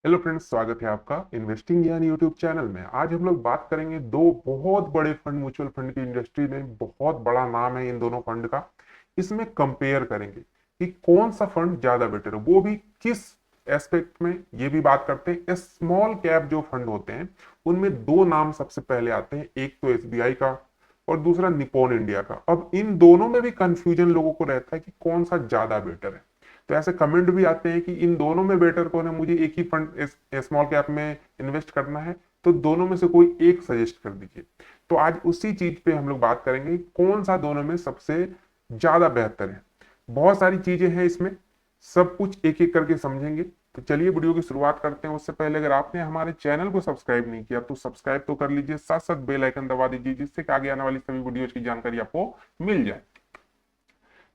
Hello friends, स्वागत है आपका इन्वेस्टिंग ज्ञान यूट्यूब चैनल में। आज हम लोग बात करेंगे दो बहुत बड़े फंड, म्यूचुअल फंड की इंडस्ट्री में बहुत बड़ा नाम है इन दोनों फंड का। इसमें कंपेयर करेंगे कि कौन सा फंड ज्यादा बेटर है, वो भी किस एस्पेक्ट में, ये भी बात करते हैं। स्मॉल कैप जो फंड होते हैं उनमें दो नाम सबसे पहले आते हैं, एक तो एसबीआई का और दूसरा निप्पॉन इंडिया का। अब इन दोनों में भी कंफ्यूजन लोगों को रहता है कि कौन सा ज्यादा बेटर है। तो ऐसे कमेंट भी आते हैं कि इन दोनों में बेटर कौन है, मुझे एक ही फंड स्मॉल कैप में इन्वेस्ट करना है, तो दोनों में से कोई एक सजेस्ट कर दीजिए। तो आज उसी चीज पे हम लोग बात करेंगे, कौन सा दोनों में सबसे ज्यादा बेहतर है। बहुत सारी चीजें हैं इसमें, सब कुछ एक एक करके समझेंगे। तो चलिए वीडियो की शुरुआत करते हैं। उससे पहले अगर आपने हमारे चैनल को सब्सक्राइब नहीं किया तो सब्सक्राइब तो कर लीजिए, साथ साथ बेल आइकन दबा दीजिए, जिससे कि आगे आने वाली सभी वीडियोज की जानकारी आपको मिल जाए।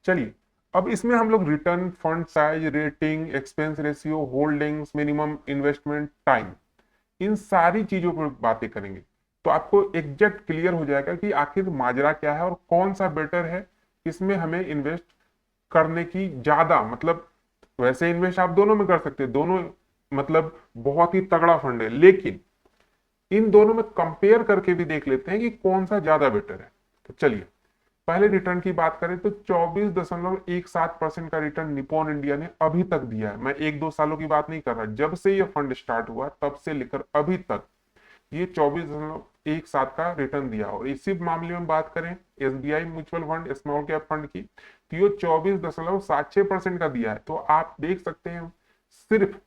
चलिए, अब इसमें हम लोग return, fund size, rating, expense ratio, holdings, minimum investment time, इन सारी चीजों पर बातें करेंगे। तो आपको एग्जैक्ट क्लियर हो जाएगा कि आखिर माजरा क्या है और कौन सा बेटर है, इसमें हमें इन्वेस्ट करने की ज्यादा, मतलब वैसे इन्वेस्ट आप दोनों में कर सकते हैं, दोनों मतलब बहुत ही तगड़ा फंड है, लेकिन इन दोनों में कंपेयर करके भी देख लेते हैं कि कौन सा ज्यादा बेटर है। तो चलिए, पहले रिटर्न की बात करें तो 24.17% का रिटर्न निप्पॉन इंडिया ने अभी तक दिया है। मैं एक दो सालों की बात नहीं कर रहा, जब से ये फंड स्टार्ट हुआ तब से लेकर अभी तक ये 24.17 का रिटर्न दिया। और इसी मामले में बात करें SBI mutual fund, small cap fund की, तो ये 24.76% का दिया है। तो आप देख सकते हैं सिर्फ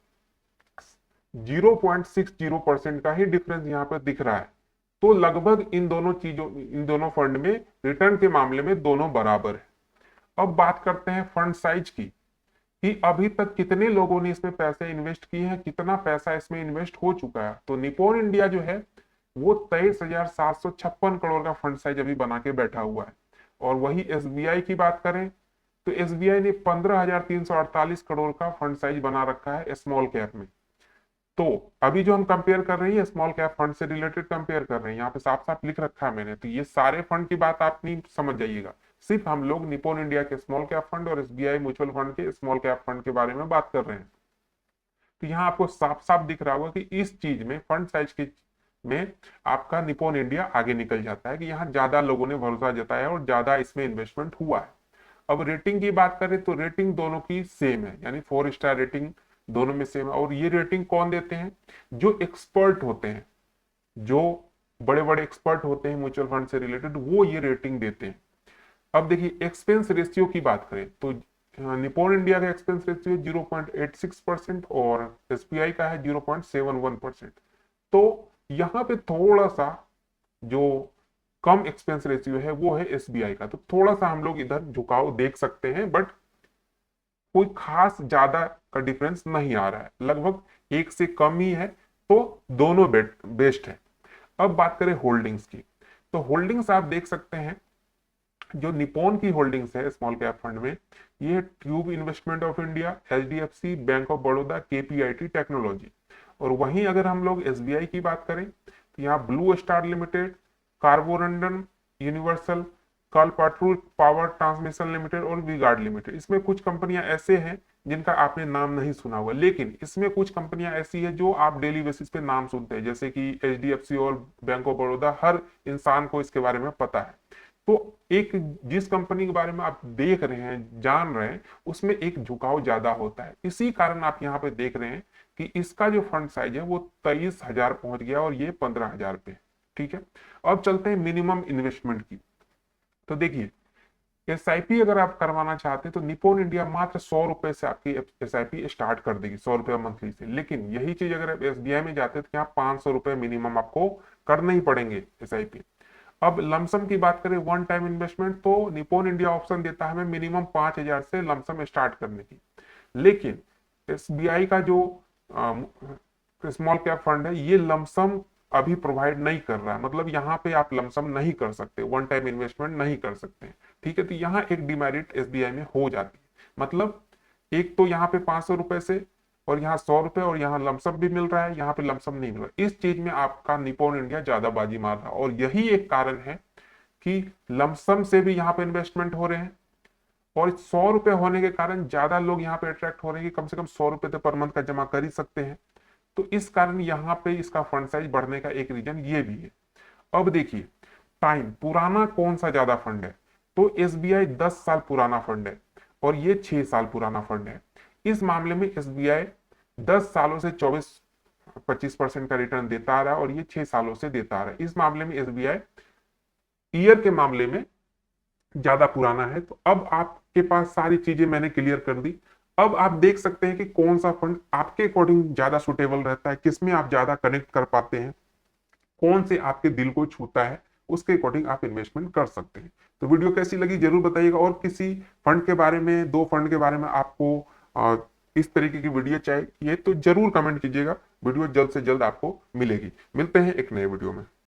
0.60% का ही डिफरेंस यहाँ पर दिख रहा है। तो लगभग इन दोनों चीजों, इन दोनों फंड में रिटर्न के मामले में दोनों बराबर है। अब बात करते हैं फंड साइज की, कि अभी तक कितने लोगों ने इसमें पैसे इन्वेस्ट किए हैं, कितना पैसा इसमें इन्वेस्ट हो चुका है। तो निप्पॉन इंडिया जो है वो 23,756 करोड़ का फंड साइज अभी बना के बैठा हुआ है। और वही एसबीआई की बात करें तो एसबीआई ने 15,348 करोड़ का फंड साइज बना रखा है स्मॉल कैप में। तो अभी जो हम कंपेयर कर रहे हैं स्मॉल कैप फंड से रिलेटेड कंपेयर कर रहे हैं, यहाँ पे साफ साफ लिख रखा है मैंने। तो ये सारे फंड की बात आप नहीं समझ जाइएगा, सिर्फ हम लोग निप्पॉन इंडिया के स्मॉल कैप फंड और एसबीआई म्यूचुअल फंड के स्मॉल कैप फंड के बारे में बात कर रहे हैं। तो यहाँ आपको साफ साफ दिख रहा होगा कि इस चीज में, फंड साइज की में, आपका निप्पॉन इंडिया आगे निकल जाता है, कि यहाँ ज्यादा लोगों ने भरोसा जताया और ज्यादा इसमें इन्वेस्टमेंट हुआ है। अब रेटिंग की बात करें तो रेटिंग दोनों की सेम है, यानी 4 स्टार रेटिंग दोनों में सेम है। और ये रेटिंग कौन देते हैं? जो एक्सपर्ट होते हैं, जो बड़े बड़े एक्सपर्ट होते हैं म्यूचुअल फंड से रिलेटेड, वो ये रेटिंग देते हैं। अब देखिए, एक्सपेंस रेशियो की बात करें तो निप्पॉन इंडिया का एक्सपेंस रेशियो 0.86% और एसबीआई का है 0.71%। तो यहाँ पे थोड़ा सा जो कम एक्सपेंस रेशियो है वो है एसबीआई का। तो थोड़ा सा हम लोग इधर झुकाव देख सकते हैं, बट कोई खास ज्यादा का डिफरेंस नहीं आ रहा है, लगभग एक से कम ही है। तो दोनों बेस्ट है। अब बात करें होल्डिंग्स की, तो होल्डिंग्स आप देख सकते हैं, जो निप्पॉन की होल्डिंग्स है स्मॉल कैप फंड में, ये tube investment of India, HDFC, bank of Baroda, KPIT technology. और वहीं अगर हम लोग एसबीआई की बात करें तो यहाँ Blue Star Limited, Carborundum, Universal, Kalpataru Power Transmission Limited और वी गार्ड लिमिटेड। इसमें कुछ कंपनियां ऐसे हैं जिनका आपने नाम नहीं सुना होगा, लेकिन इसमें कुछ कंपनियां ऐसी है जो आप डेली बेसिस पे नाम सुनते हैं, जैसे कि एचडीएफसी और बैंक ऑफ बड़ौदा। हर इंसान को इसके बारे में पता है। तो एक, जिस कंपनी के बारे में आप देख रहे हैं, जान रहे हैं, उसमें एक झुकाव ज्यादा होता है। इसी कारण आप यहाँ पे देख रहे हैं कि इसका जो फंड साइज है वो 23,000 पहुंच गया और ये 15,000 पे। ठीक है, अब चलते हैं मिनिमम इन्वेस्टमेंट की। तो देखिए, एसआईपी अगर आप करवाना चाहते हैं तो निप्पॉन इंडिया मात्र 100 रुपए से आपकी एसआईपी स्टार्ट कर देगी, 100 रुपए मंथली से। लेकिन यही चीज अगर आप एसबीआई में जाते हैं तो यहाँ 500 रुपए मिनिमम आपको करने ही पड़ेंगे एसआईपी। अब लमसम की बात करें, वन टाइम इन्वेस्टमेंट, तो निप्पॉन इंडिया ऑप्शन देता है हमें मिनिमम 5,000 से लमसम स्टार्ट करने की। लेकिन एसबीआई का जो स्मॉल कैप फंड है, ये लमसम अभी प्रोवाइड नहीं कर रहा है, मतलब यहाँ पे आप लमसम नहीं कर सकते, वन टाइम इन्वेस्टमेंट नहीं कर सकते। ठीक है, तो यहाँ एक डिमेरिट एसबीआई में हो जाती है। मतलब एक तो यहाँ पे 500 रुपए से, और यहाँ 100 रुपए, और यहाँ लमसम भी मिल रहा है, यहाँ पे लमसम नहीं मिल रहा। इस चीज में आपका निप्पॉन इंडिया ज्यादा बाजी मार रहा है, और यही एक कारण है कि लमसम से भी यहाँ पे इन्वेस्टमेंट हो रहे हैं। और 100 रुपए होने के कारण ज्यादा लोग यहाँ पे अट्रैक्ट हो रहे हैं कि कम से कम 100 रुपए तो पर मंथ का जमा कर ही सकते हैं। तो इस कारण यहाँ पे इसका फंड साइज बढ़ने का एक रीजन ये भी है। अब देखिए टाइम, पुराना कौन सा ज्यादा फंड है, तो एसबीआई 10 साल पुराना फंड है और ये 6 साल पुराना फंड है। इस मामले में एसबीआई 10 सालों से 24-25% का रिटर्न देता आ रहा है और ये 6 सालों से देता आ रहा है। इस मामले में एसबीआई ईयर के मामले में ज्यादा पुराना है। तो अब आपके पास सारी चीजें मैंने क्लियर कर दी। अब आप देख सकते हैं कि कौन सा फंड आपके अकॉर्डिंग ज्यादा सुटेबल रहता है, किसमें आप ज्यादा कनेक्ट कर पाते हैं, कौन से आपके दिल को छूता है, उसके अकॉर्डिंग आप इन्वेस्टमेंट कर सकते हैं। तो वीडियो कैसी लगी जरूर बताइएगा, और किसी फंड के बारे में, दो फंड के बारे में आपको इस तरीके की वीडियो चाहिए तो जरूर कमेंट कीजिएगा। वीडियो जल्द से जल्द आपको मिलेगी। मिलते हैं एक नए वीडियो में।